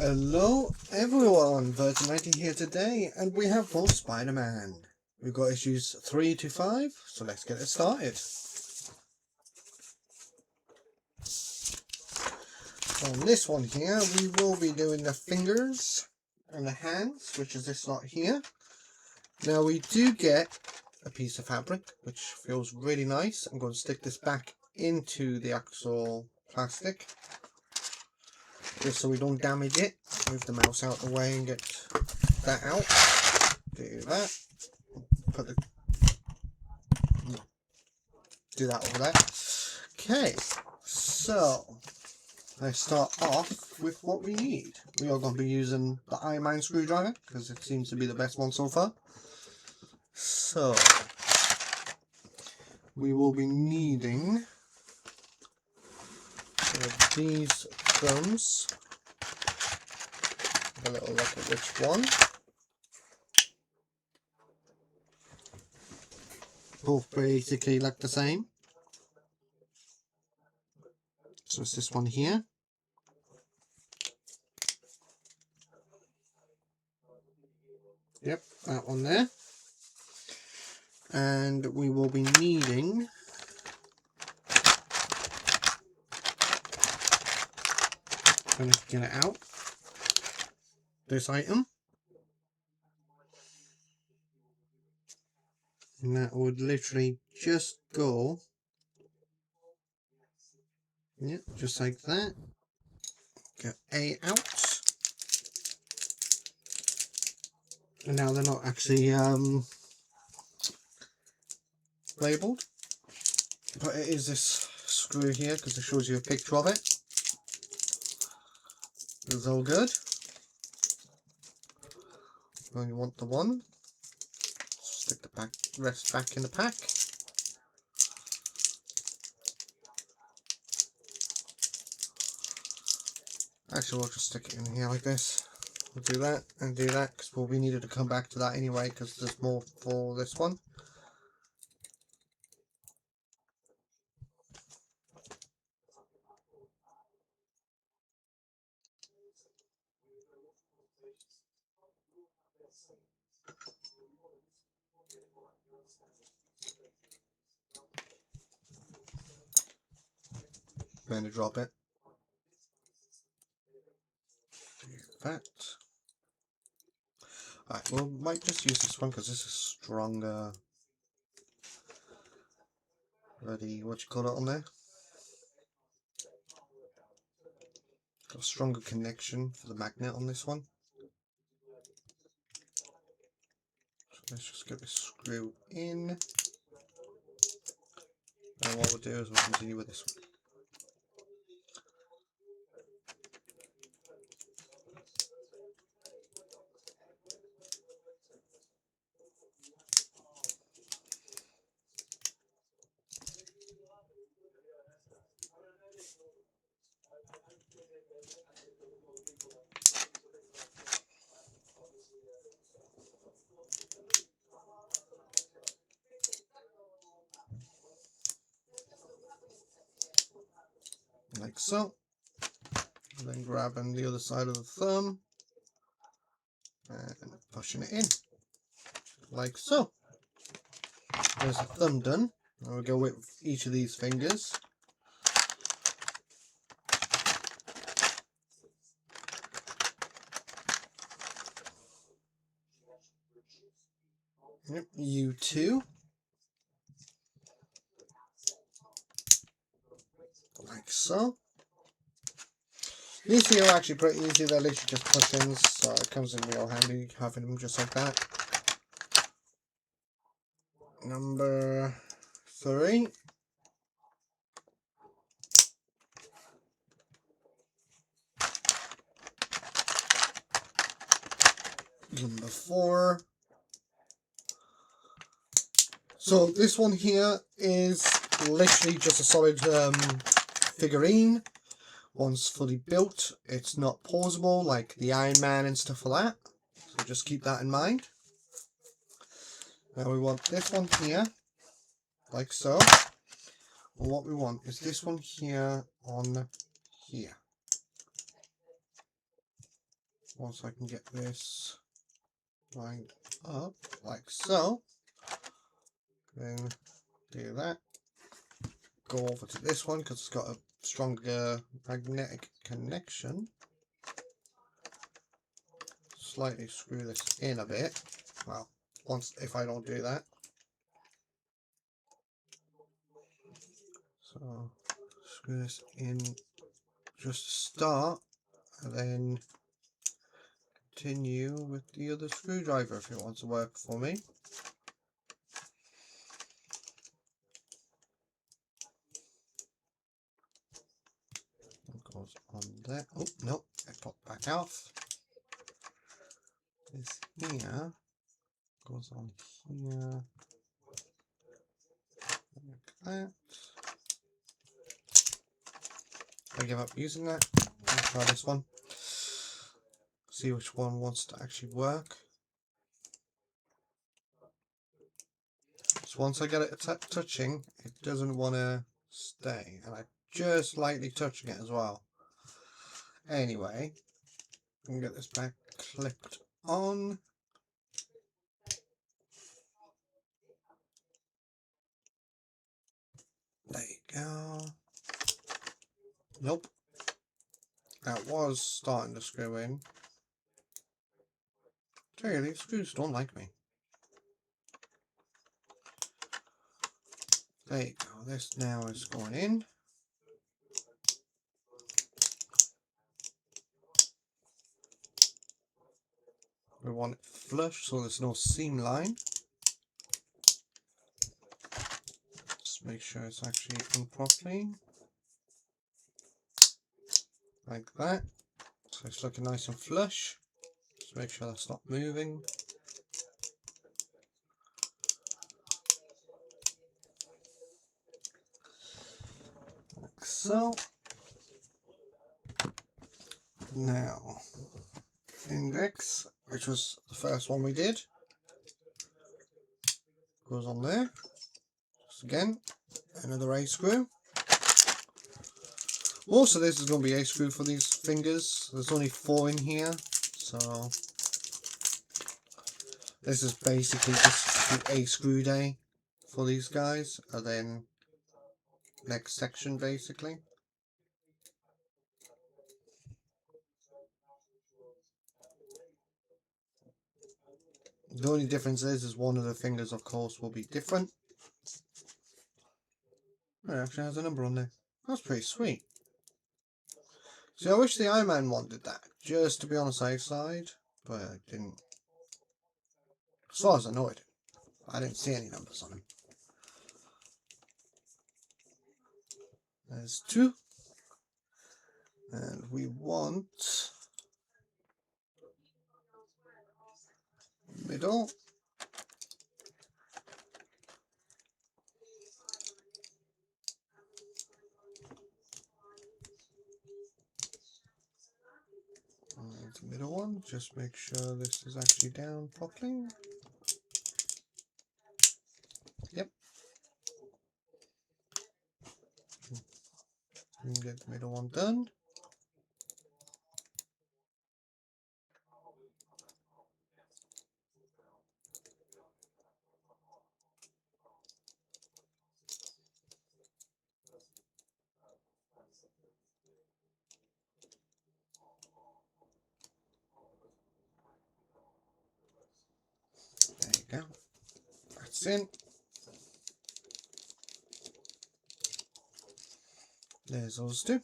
Hello everyone, Virgin19 here today, and we have more Spider-Man. We've got issues 3 to 5, so let's get it started. So on this one here, we will be doing the fingers and the hands, which is this lot here. Now we do get a piece of fabric, which feels really nice. I'm going to stick this back into the actual plastic, just so we don't damage it. Move the mouse out of the way and get that out. Do that. Do that over there. Okay, so let's start off with what we need. We are going to be using the Iron Man screwdriver because it seems to be the best one so far. So we will be needing these thumbs. Have a little look at which one. Both basically look the same. So it's this one here. Yep, that one there. And we will be needing going to get it out. This item. And that would literally just go, yep, just like that. Get A out. And now they're not actually labelled, but it is this screw here because it shows you a picture of it. It's all good. When you want the one, stick the rest back in the pack. Actually, we'll just stick it in here like this. We'll do that and do that because we needed to come back to that anyway because there's more for this one. Going to drop it. That. Alright, well, might just use this one because this is stronger. Ready, what you call it on there? Got a stronger connection for the magnet on this one. So let's just get this screw in. And what we'll do is we'll continue with this one. Like so. And then grabbing the other side of the thumb and pushing it in. Like so. There's the thumb done. Now we'll go with each of these fingers. Yep, you too. Like so. These are actually pretty easy, they're literally just push-ins, so it comes in real handy having them just like that. Number 3. Number 4. So this one here is literally just a solid figurine. Once fully built, it's not pausable like the Iron Man and stuff like that. So just keep that in mind. Now we want this one here, like so. And what we want is this one here on here. once I can get this lined up like so, then do that. Go over to this one because it's got a stronger magnetic connection. Slightly screw this in a bit. Well, if I don't do that. So screw this in just to start, and then continue with the other screwdriver if it wants to work for me. It goes on there. Oh no, it popped back off. This here goes on here like that. I give up using that. I'll try this one. See which one wants to actually work. So once I get it touching, it doesn't want to stay, and I just lightly touching it as well. Anyway, I can get this back clipped on. There you go. Nope. That was starting to screw in. Tell you, these screws don't like me. There you go. This now is going in. We want it flush so there's no seam line. Just make sure it's actually in properly. Like that. So it's looking nice and flush. Just make sure that's not moving. Like so. Now, index, which was the first one we did, goes on there. Just again, another A screw. Also, this is going to be A screw for these fingers. There's only 4 in here, so this is basically just the A screw day for these guys, and then next section basically. The only difference is one of the fingers, of course, will be different. It actually has a number on there. That's pretty sweet. See, I wish the Iron one did that, just to be on the safe side, but it didn't. As far as I know, it didn't. I didn't see any numbers on him. There's 2. And we want middle. And the middle one, just make sure this is actually down properly. Yep. You can get the middle one done. There you go. That's in. There's those 2.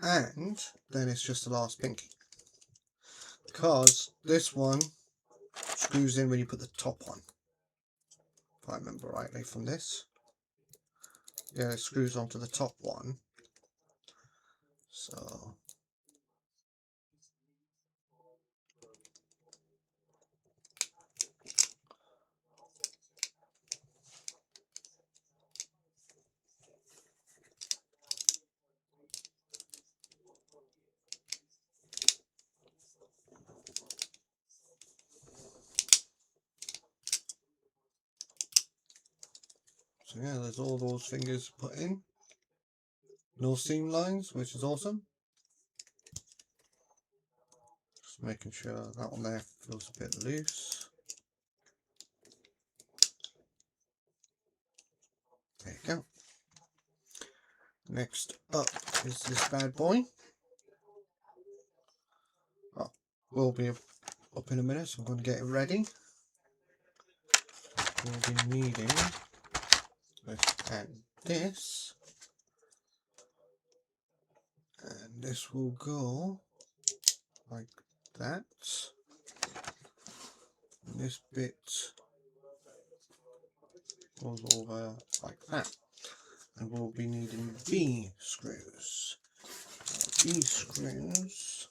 And then it's just the last pinky. Because this one screws in when you put the top on. If I remember rightly from this. Yeah, it screws onto the top one. So yeah, there's all those fingers put in. No seam lines, which is awesome. Just making sure that one there feels a bit loose. There you go. Next up is this bad boy. Oh, we'll be up in a minute, so I'm going to get it ready. We'll be needing this and this. And this will go like that. And this bit goes over like that. And we'll be needing B screws. B screws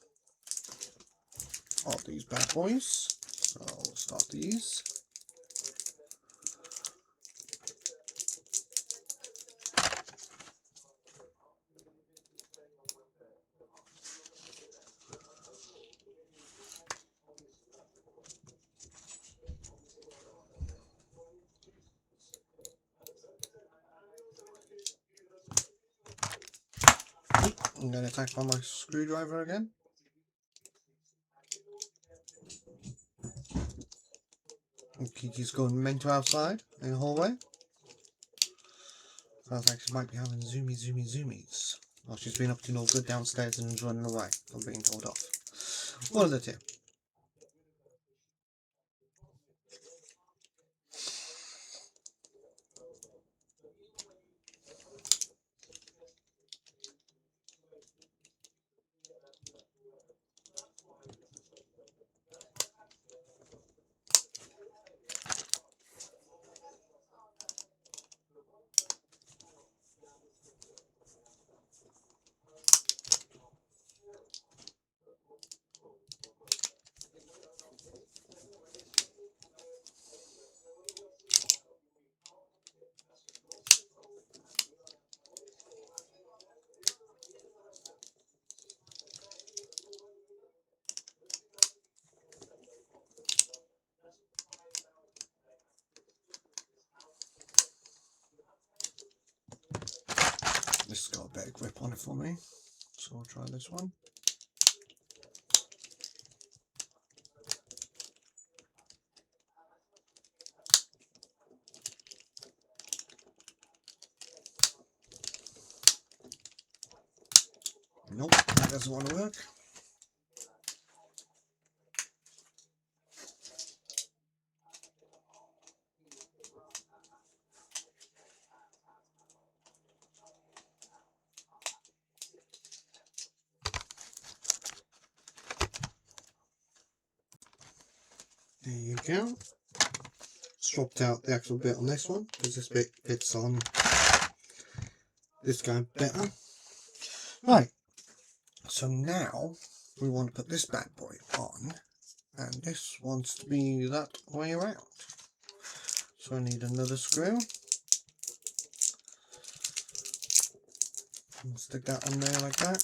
are these bad boys. So we'll start these. I'm going to attack on my screwdriver again. Kiki's going mental outside in the hallway. Sounds like she might be having zoomies. Well, she's been up to no good downstairs and is running away from being told off. One of the two. This has got a better grip on it for me, so I'll try this one. Nope, that doesn't want to work. There you go. Swapped out the actual bit on this one because this bit fits on this guy better. Right, so now we want to put this bad boy on, and this wants to be that way around. So I need another screw. And stick that on there like that.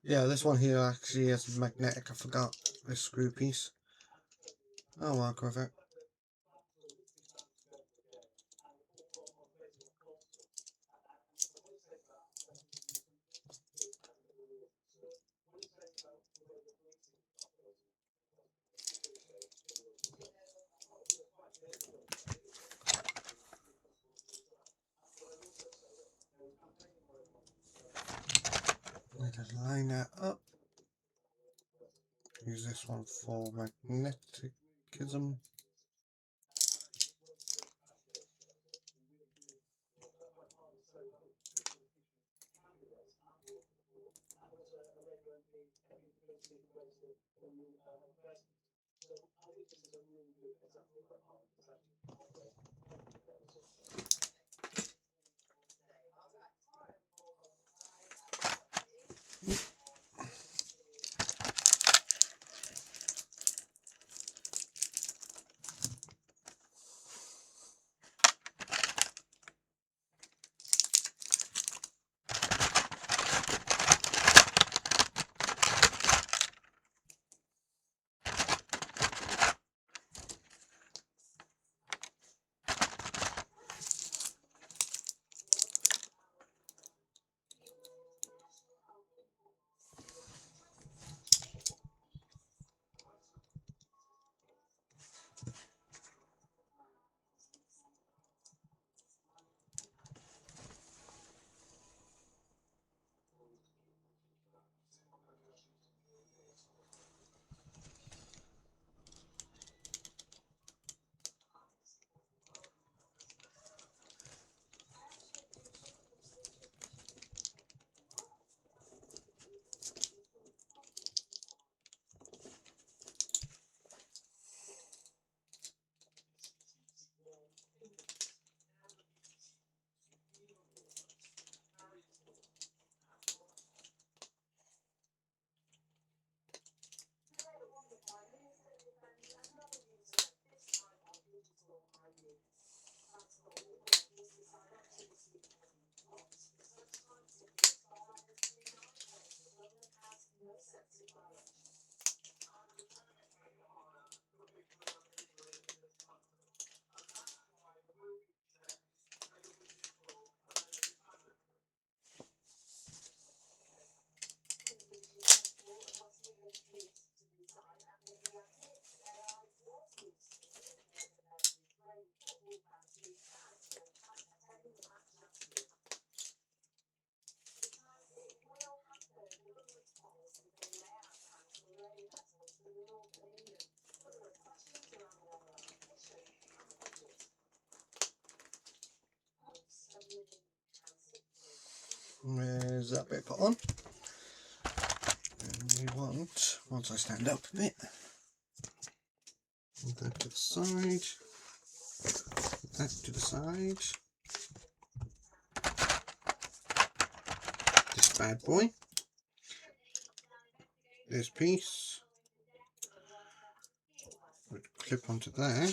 Yeah, this one here actually is magnetic. I forgot this screw piece. I'll work with it. Just line that up. Use this one for magnetism. There's that bit put on. And we want, once I stand up a bit, put that to the side, put that to the side. This bad boy, this piece would clip onto there.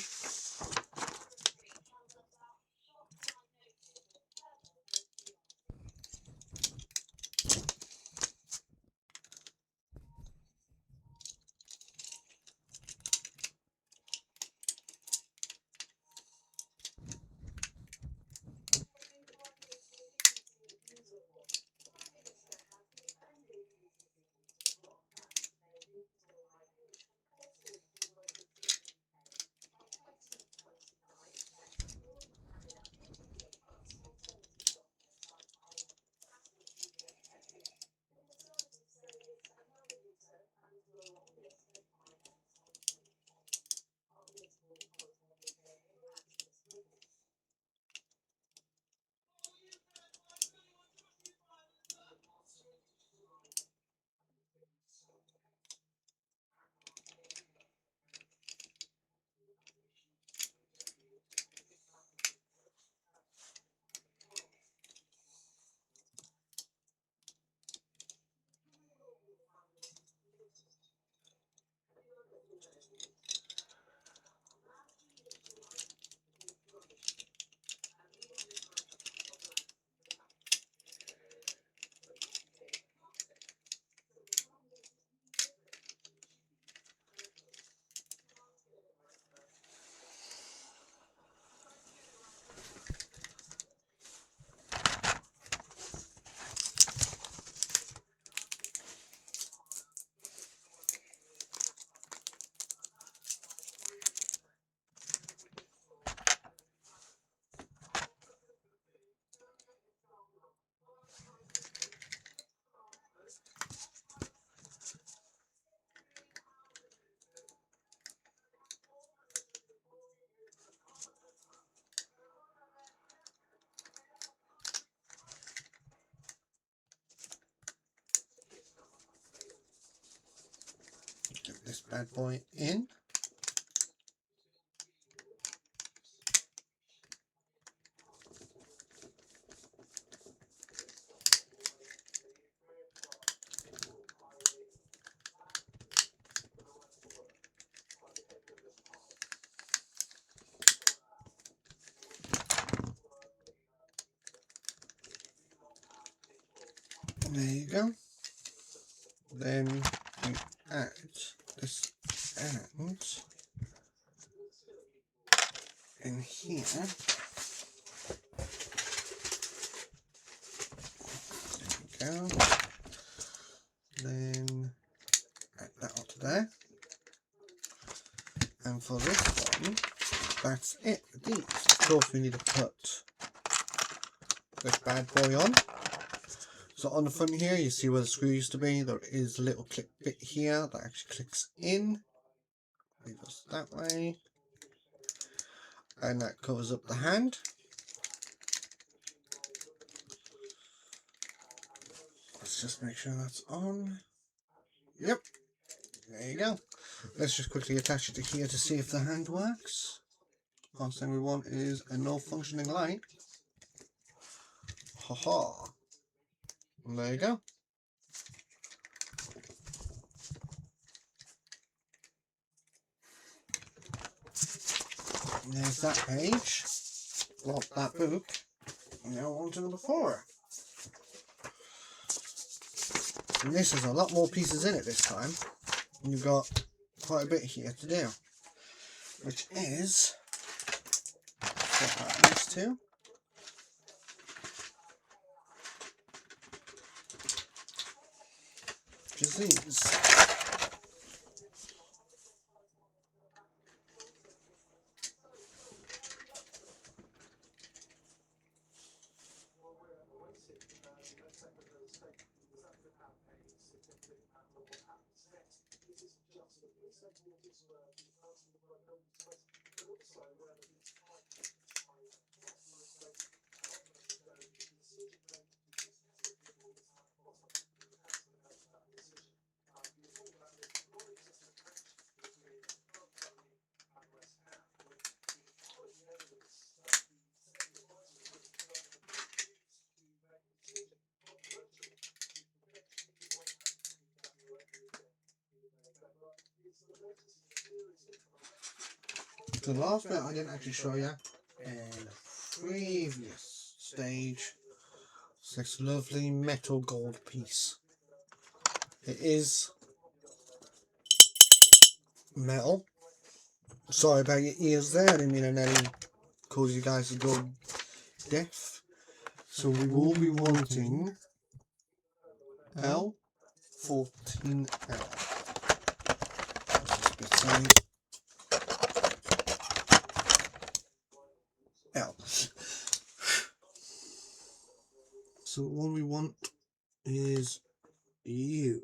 Get this bad boy in. There you go. Then you add this end in here. There we go. Then add that onto there. And for this one, that's it. These, of course, we need to put this bad boy on. So on the front here, you see where the screw used to be. There is a little clip bit here that actually clicks in. It goes that way. And that covers up the hand. Let's just make sure that's on. Yep. There you go. Let's just quickly attach it to here to see if the hand works. Last thing we want is a no functioning light. Haha. And there you go. And there's that page. Lock that book. Now on to number 4. And this has a lot more pieces in it this time. And you've got quite a bit here to do. Which is what that is to. Which is these. the last bit I didn't actually show you in the previous stage. It's this lovely metal gold piece. It is metal. Sorry about your ears there, I didn't mean to nearly cause you guys to go deaf. So we will be wanting L14L. L. So what we want is U.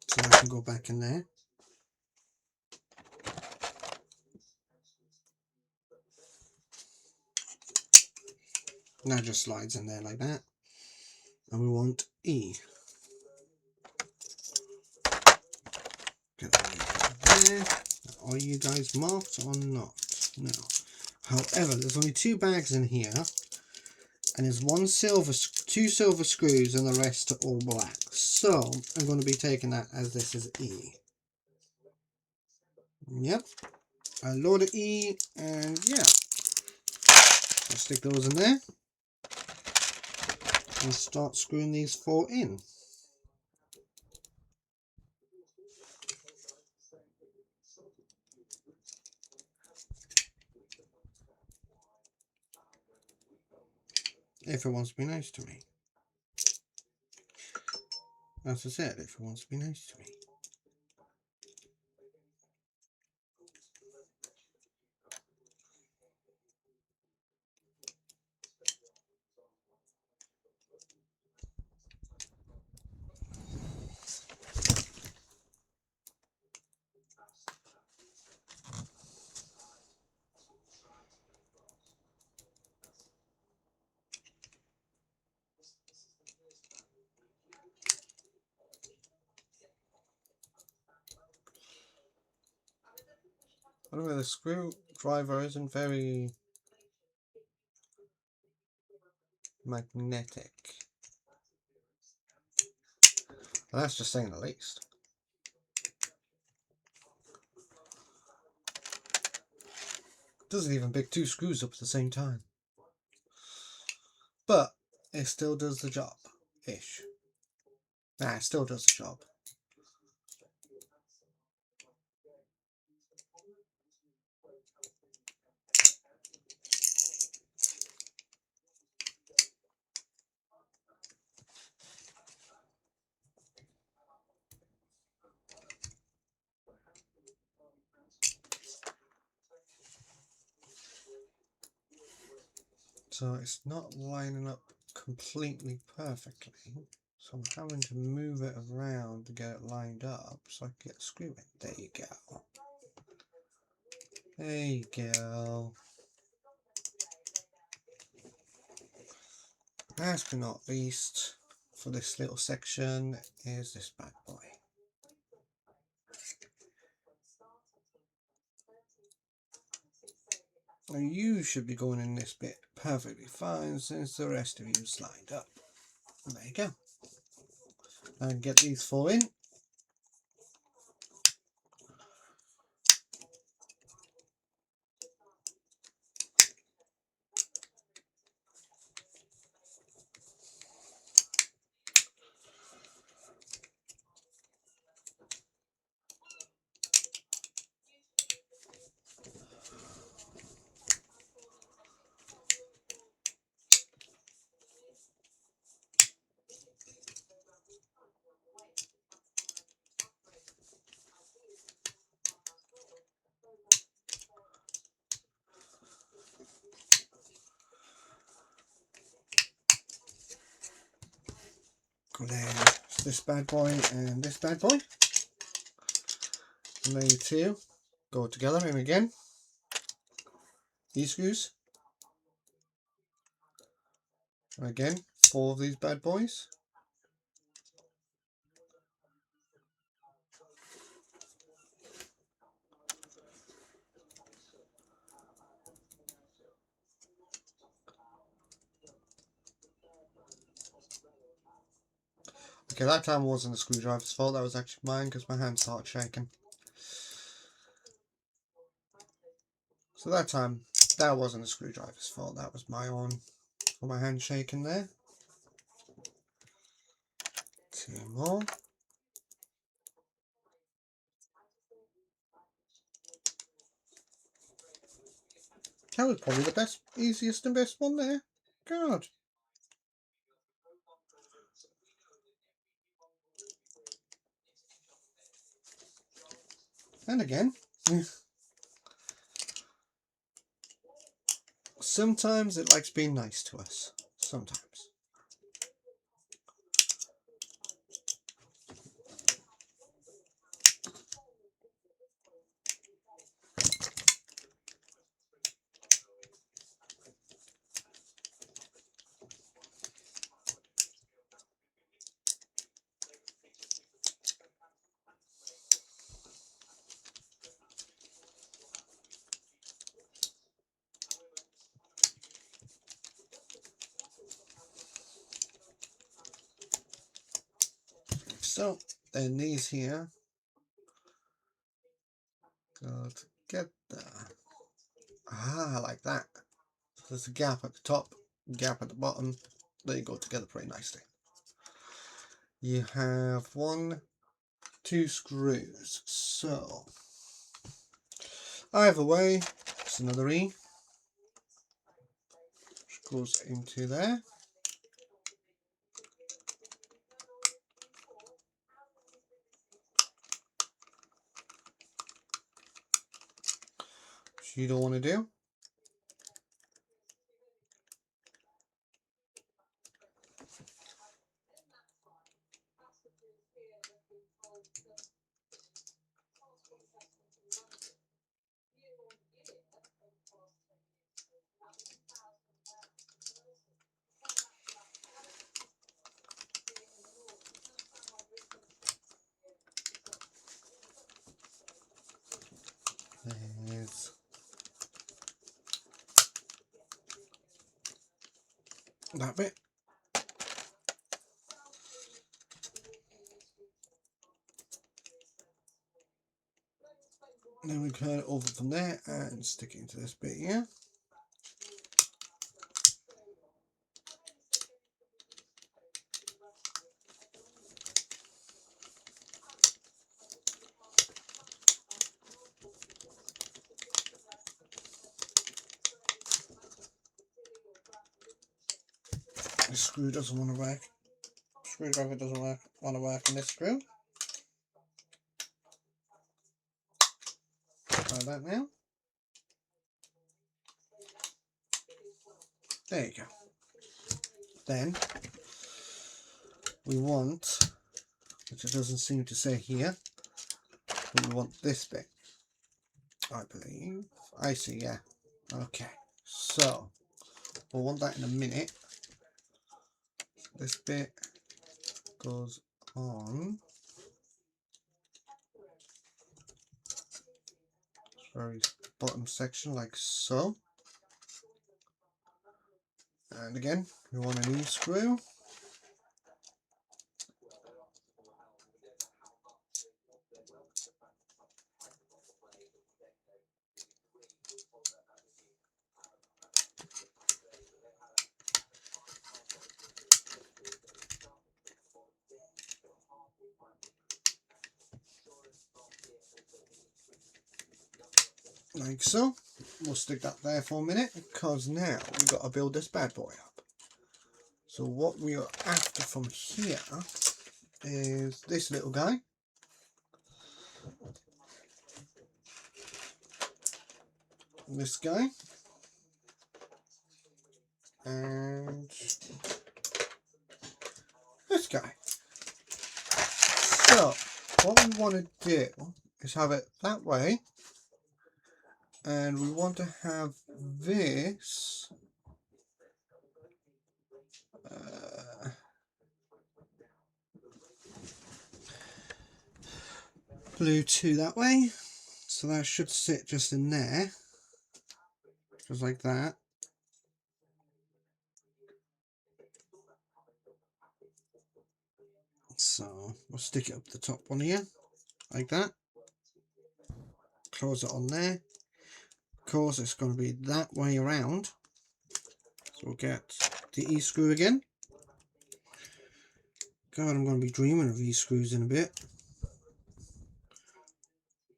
So I can go back in there. Now just slides in there like that. And we want E. Get that there. Are you guys marked or not? No. However, there's only 2 bags in here, and there's two silver screws, and the rest are all black. So I'm going to be taking that as this is E. Yep. I load the E, and yeah, I'll stick those in there and start screwing these 4 in. If it wants to be nice to me. As I said, if it wants to be nice to me. By the way, the screwdriver isn't very magnetic. Well, that's just saying the least. Doesn't even pick 2 screws up at the same time. But it still does the job. Ish. Nah, it still does the job. So it's not lining up completely perfectly. So I'm having to move it around to get it lined up so I can get a screw in. There you go. There you go. Last but not least, for this little section is this bad boy. Now you should be going in this bit perfectly fine since the rest of you is lined up. And there you go. And get these 4 in. Then this bad boy and this bad boy. And they 2 go together, and again, these screws. And again, 4 of these bad boys. Okay, that time wasn't the screwdriver's fault, that was actually mine because my hand started shaking. So that time, that wasn't a screwdriver's fault. That was my own, for my hand shaking there. 2 more. That was probably the best, easiest and best one there. God. And again. Sometimes it likes being nice to us. Sometimes. So then these here go together. Like that. So there's a gap at the top, gap at the bottom. They go together pretty nicely. You have 1, 2 screws. So either way, it's another E, which goes into there. Which you don't want to do. There's that bit. Then we turn it over from there and stick it into this bit here. This screw doesn't want to work. Screwdriver doesn't want to work in this screw. Try that now. There you go. Then we want, which it doesn't seem to say here, but we want this bit, I believe. I see, yeah. Okay, so we'll want that in a minute. This bit goes on. Very bottom section, like so. And again, we want a new screw. Like so. We'll stick that there for a minute because now we've got to build this bad boy up. So what we are after from here is this little guy. This guy. And this guy. So what we want to do is have it that way. And we want to have this blue 2 that way. So that should sit just in there. Just like that. So we'll stick it up the top one here. Like that. Close it on there. course it's going to be that way around. So we'll get the E-screw again. God, I'm going to be dreaming of E-screws in a bit.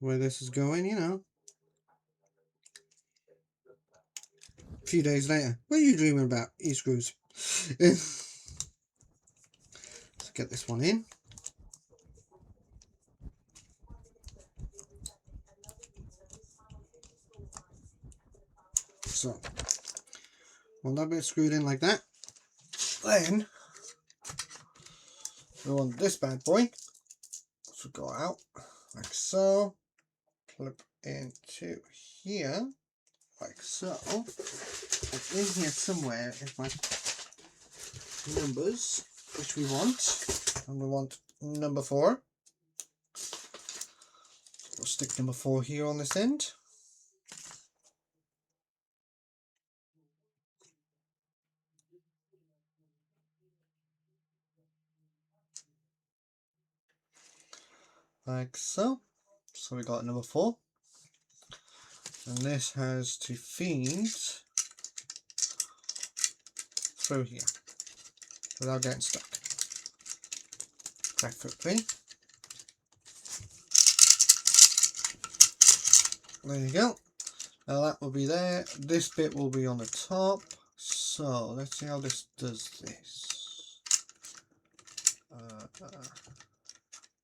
Where this is going, you know. A few days later, what are you dreaming about? E-screws. Let's get this one in. So, when that bit's screwed in like that, then we want this bad boy to go out like so, clip into here like so. And in here somewhere is my numbers, which we want, and we want number 4. We'll stick number 4 here on this end. Like so. So we got number 4. And this has to feed through here without getting stuck. Preferably. There you go. Now that will be there. This bit will be on the top. So let's see how this does this.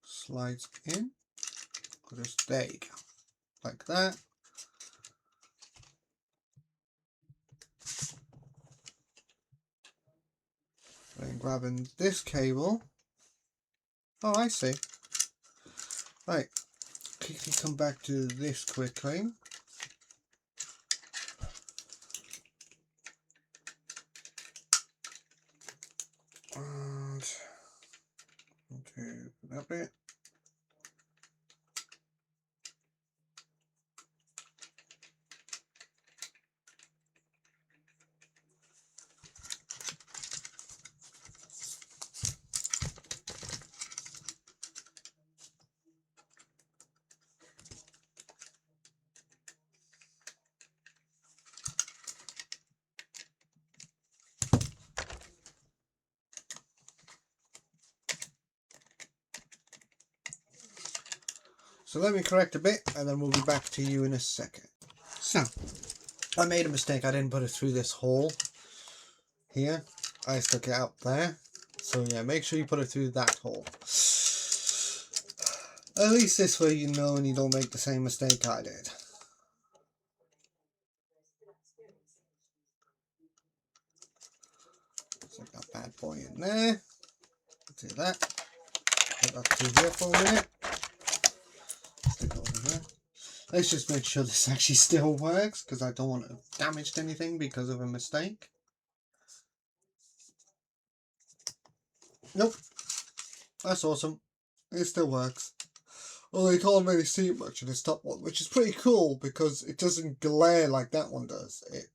Slides in. Just there you go. Like that. Then grabbing this cable. Oh, I see. Right. Quickly come back to this quickly. And do that bit. So let me correct a bit and then we'll be back to you in a second. So, I made a mistake. I didn't put it through this hole here. I stuck it out there. So yeah, make sure you put it through that hole. At least this way you know and you don't make the same mistake I did. Stick that bad boy in there. Do that. Put that through here for a minute. Stick it over here. Let's just make sure this actually still works because I don't want to have damaged anything because of a mistake. Nope. That's awesome. It still works. Well, you can't really see it much in this top one, which is pretty cool because it doesn't glare like that one does. It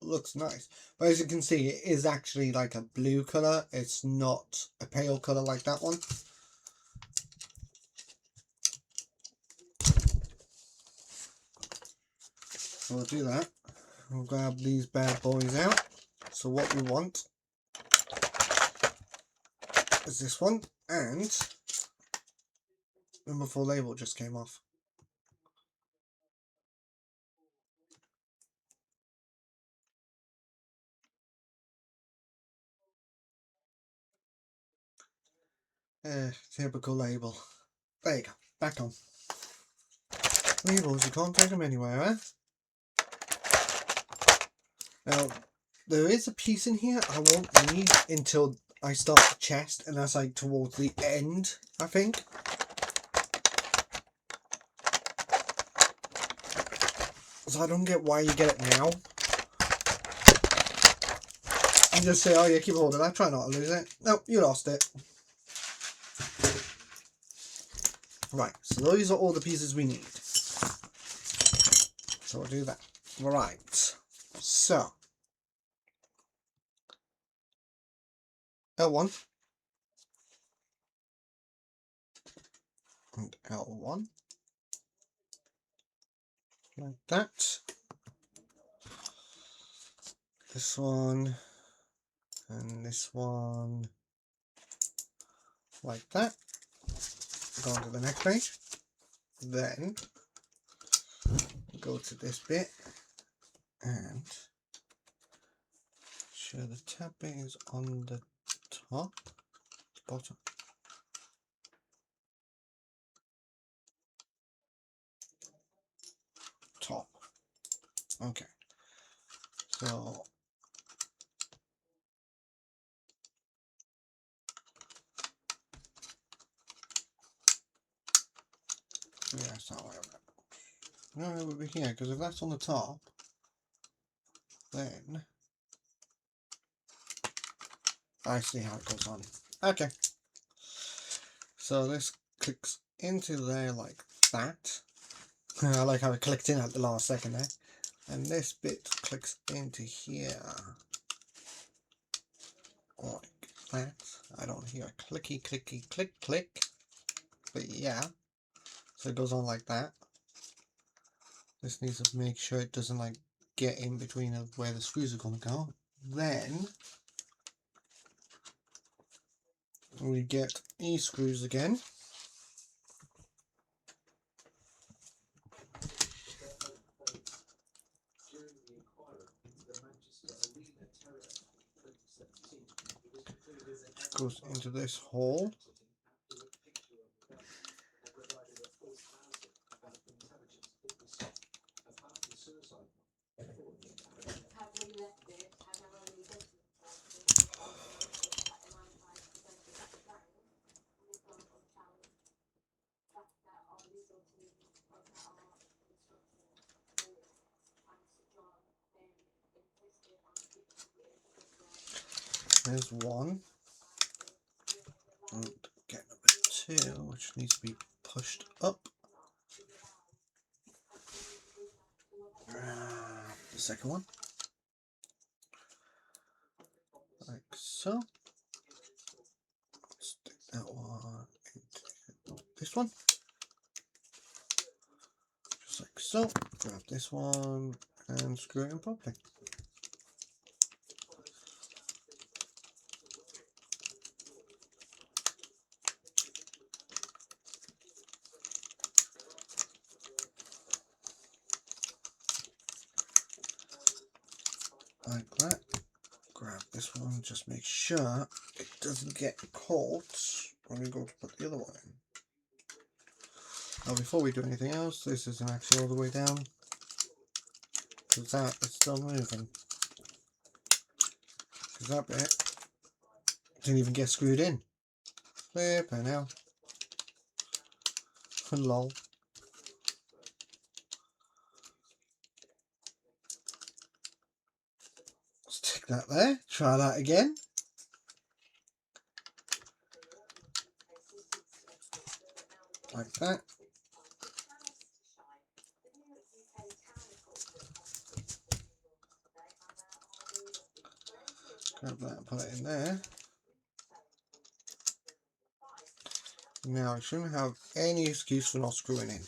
looks nice. But as you can see, it is actually like a blue colour. It's not a pale colour like that one. So we'll do that. We'll grab these bad boys out. So what we want is this one, and number 4 label just came off. Typical label. There you go. Back on. Labels, you can't take them anywhere, eh? Now, there is a piece in here I won't need until I start the chest, and that's like towards the end, I think. So I don't get why you get it now. You just say, oh yeah, keep holding. I try not to lose it. Nope, you lost it. Right, so those are all the pieces we need. So we'll do that. Right, so L1 and L1 like that. this one, and this one, like that. Go on to the next page. Then go to this bit and show the tab bit is on the top, bottom. Top. Okay. So yeah, it's not like that. No, it would be here, because if that's on the top, then I see how it goes on. Okay. So this clicks into there like that. I like how it clicked in at the last second there. And this bit clicks into here. Like that. I don't hear a clicky, clicky, click, click. But yeah. So it goes on like that. This needs to make sure it doesn't like get in between of where the screws are going to go. Then we get E-screws again. Goes into this hole. There's one. And get number 2, which needs to be pushed up. The second one. Like so. Stick that one into this one. Just like so. Grab this one and screw it in properly. Like that. Grab this one, just make sure it doesn't get caught when we go to put the other one in. Now before we do anything else, this isn't actually all the way down, because that is still moving. Because that bit didn't even get screwed in. Flipping hell. Lol. Stick that there, try that again. Like that. Grab that and put it in there. Now I shouldn't have any excuse for not screwing in.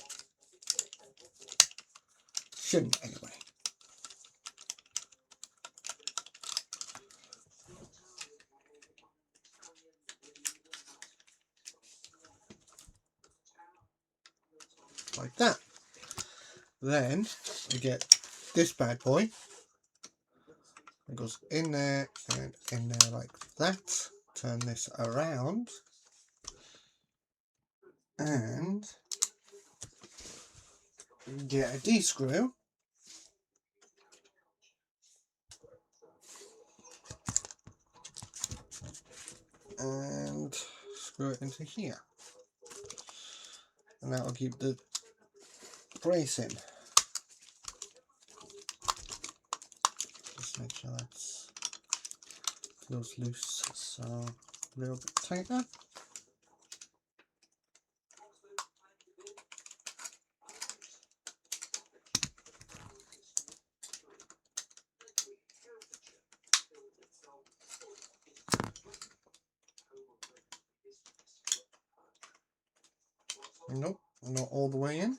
Shouldn't anyway. Like that. Then we get this bad boy. It goes in there and in there like that. Turn this around. And get a D-screw. And screw it into here. And that will keep the brace in. Just make sure that's feels loose, so a little bit tighter. Nope, not all the way in.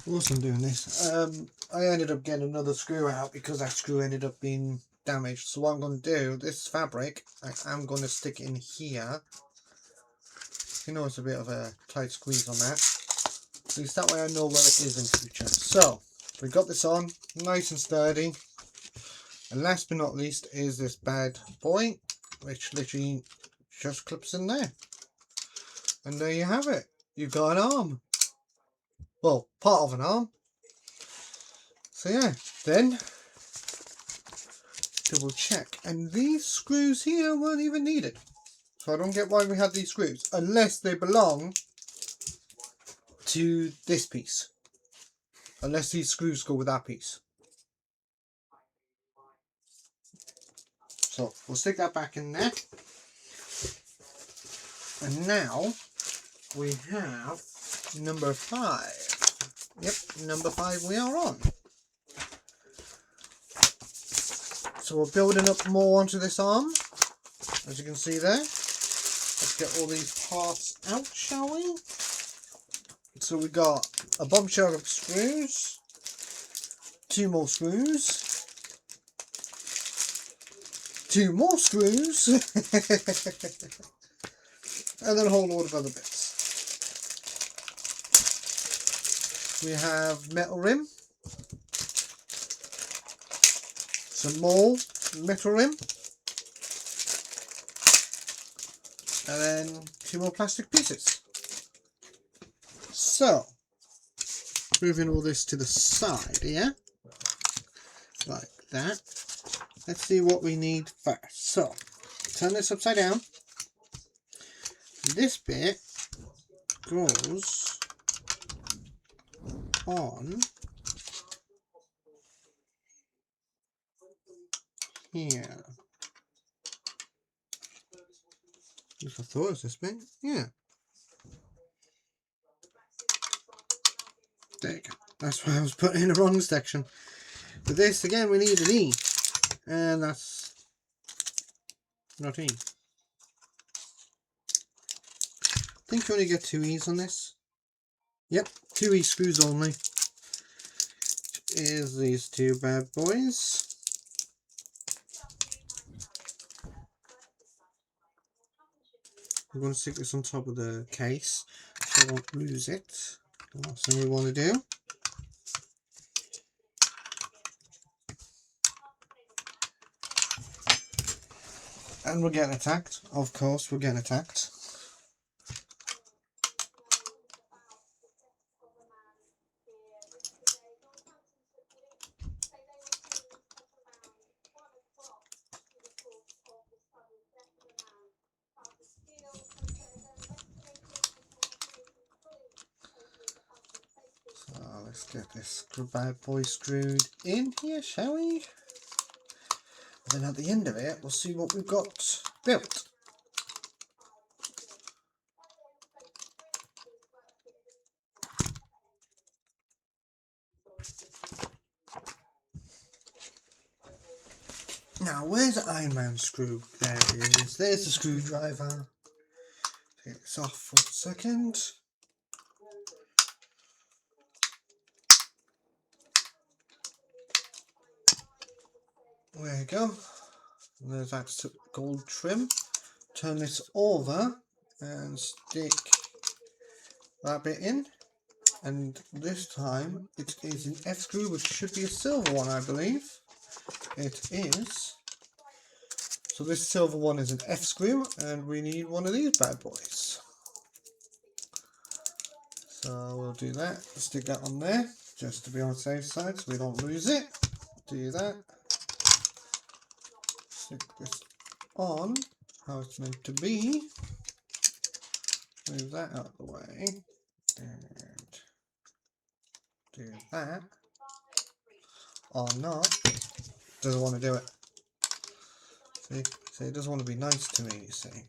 whilst I'm doing this, I ended up getting another screw out because that screw ended up being damaged. So what I'm going to do, this fabric, I'm going to stick in here. You know, it's a bit of a tight squeeze on that. At least that way I know where it is in future. So we got this on, nice and sturdy. And last but not least is this bad boy, which literally just clips in there. And there you have it. You've got an arm. Well, part of an arm. So yeah, then double check. And these screws here weren't even needed. So I don't get why we had these screws. Unless they belong to this piece. Unless these screws go with that piece. So we'll stick that back in there. And now we have number 5. Yep, number 5 we are on. So we're building up more onto this arm, as you can see there. Let's get all these parts out, shall we? So we got a bombshell of screws, 2 more screws, 2 more screws, and then a whole load of other bits. We have metal rim, some more metal rim, and then 2 more plastic pieces. So, moving all this to the side here, like that. Let's see what we need first. So, turn this upside down. This bit goes on here. I thought it was this bit. Yeah. There you go. That's why I was putting in the wrong section. For this, again, we need an E. And that's not E. I think you only get 2 E's on this. Yep, 2 E screws only. Is these 2 bad boys. I'm going to stick this on top of the case so I won't lose it. The last thing we want to do. And we're getting attacked. Of course, we're getting attacked. So let's get this bad boy screwed in here, shall we? And then at the end of it, we'll see what we've got built. Now, where's the Iron Man screw? There it is. There's the screwdriver. Take this off for a second. There you go. And there's that gold trim. Turn this over and stick that bit in. And this time it is an F screw, which should be a silver one, I believe. It is. So this silver one is an F screw, and we need one of these bad boys. So we'll do that. Stick that on there, just to be on the safe side, so we don't lose it. Do that. Stick this on how it's meant to be. Move that out of the way, and do that. Or not. Doesn't want to do it. See, it doesn't want to be nice to me, you see.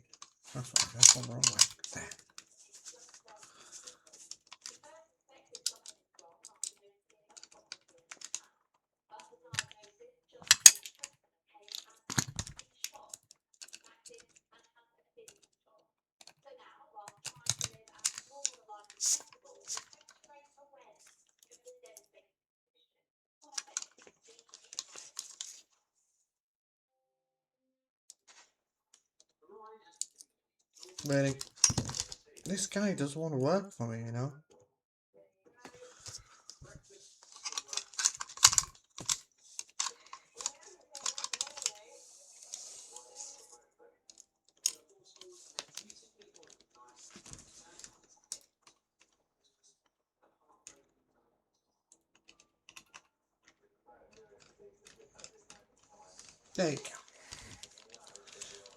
That's right, that's one wrong way. There. Really, this guy doesn't want to work for me, you know. There you go.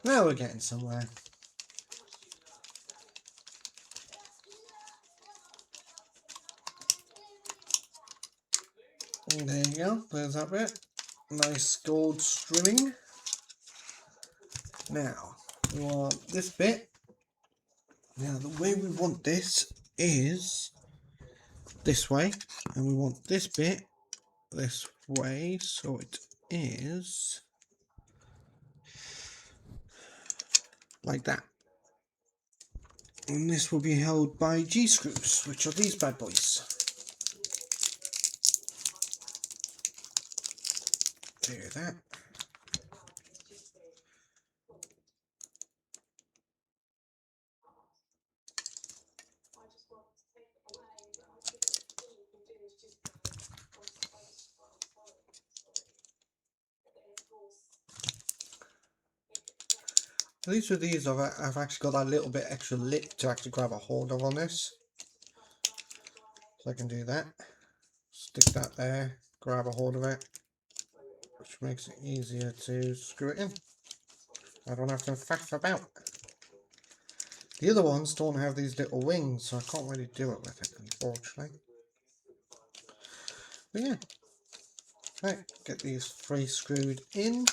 Now we're getting somewhere. And there you go. There's that bit. Nice gold string. Now, we want this bit. Now, the way we want this is this way. And we want this bit this way. So it is like that. And this will be held by G-screws, which are these bad boys. Do that. At least with these, I've actually got that little bit extra lip to actually grab a hold of on this. So I can do that. Stick that there, grab a hold of it, which makes it easier to screw it in. I don't have to faff about. The other ones don't have these little wings, so I can't really do it with it, unfortunately. But yeah. Right, get these 3 screwed in.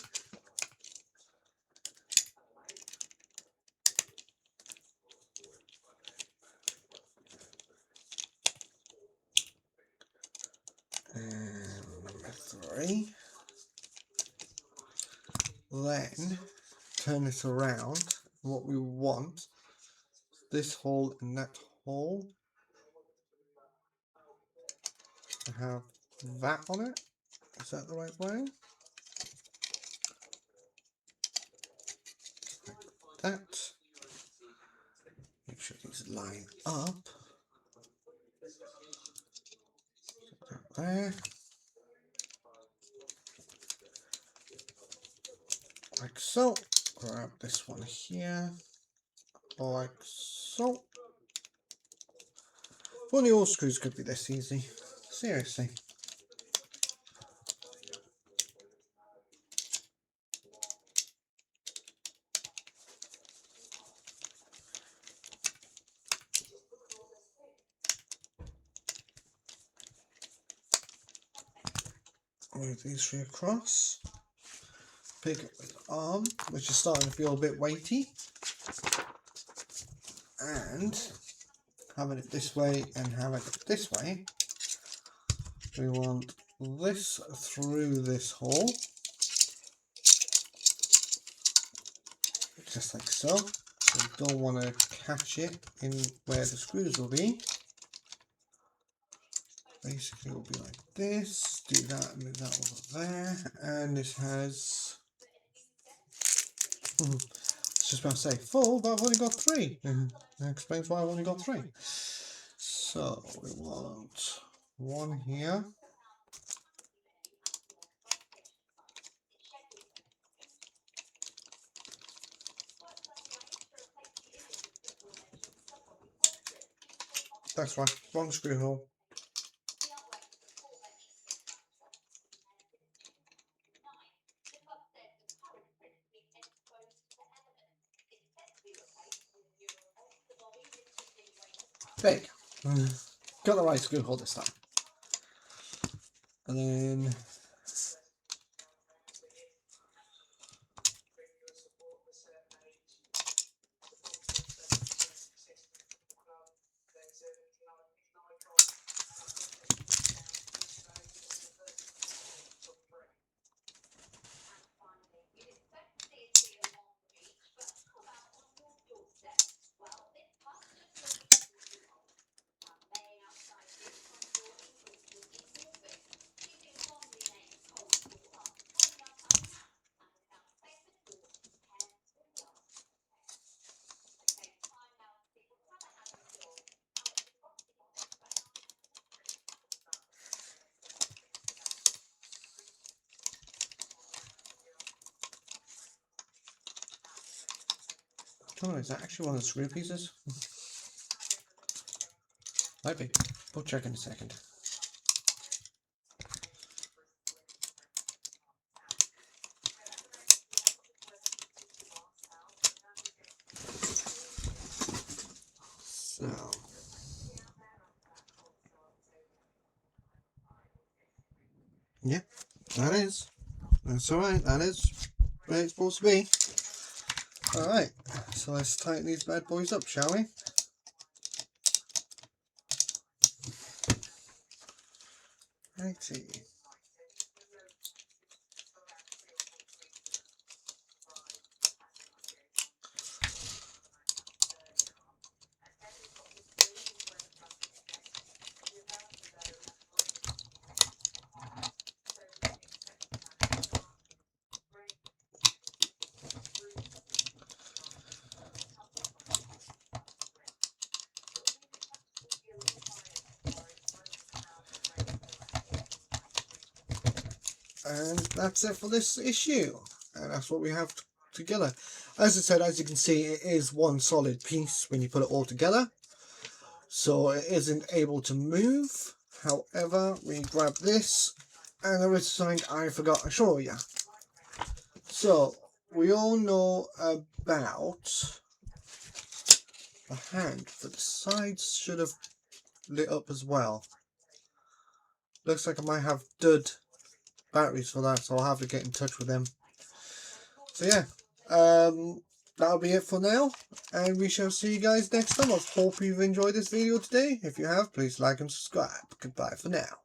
And number 3. Then turn this around. What we want, this hole and that hole, to have that on it. Is that the right way? Like that. Make sure these line up. Put that there. Like so. Grab this one here. Like so. If only all screws could be this easy. Seriously. Move these 3 across. Pick up with the arm, which is starting to feel a bit weighty. And having it this way and having it this way, we want this through this hole, just like so. We don't want to catch it in where the screws will be. Basically, it will be like this. Do that and move that over there. And this has. I was just about to say full, but I've only got 3. That explains why I've only got 3. So we want 1 here. That's right, 1 screw hole. There you go. Got the right screw hole this time. And then Oh, is that actually one of the screw pieces? Might be. We'll check in a second. So. Yeah, that is. That's alright, that is where it's supposed to be. Alright, so let's tighten these bad boys up, shall we? Righty. And that's it for this issue, and that's what we have together. As I said, as you can see, it is one solid piece when you put it all together, so it isn't able to move. However, we grab this, and there is something I forgot to show you. So we all know about the hand, but the sides should have lit up as well. Looks like I might have dud batteries for that, so I'll have to get in touch with them. So yeah, that'll be it for now, and we shall see you guys next time. I hope you've enjoyed this video today. If you have, please like and subscribe. Goodbye for now.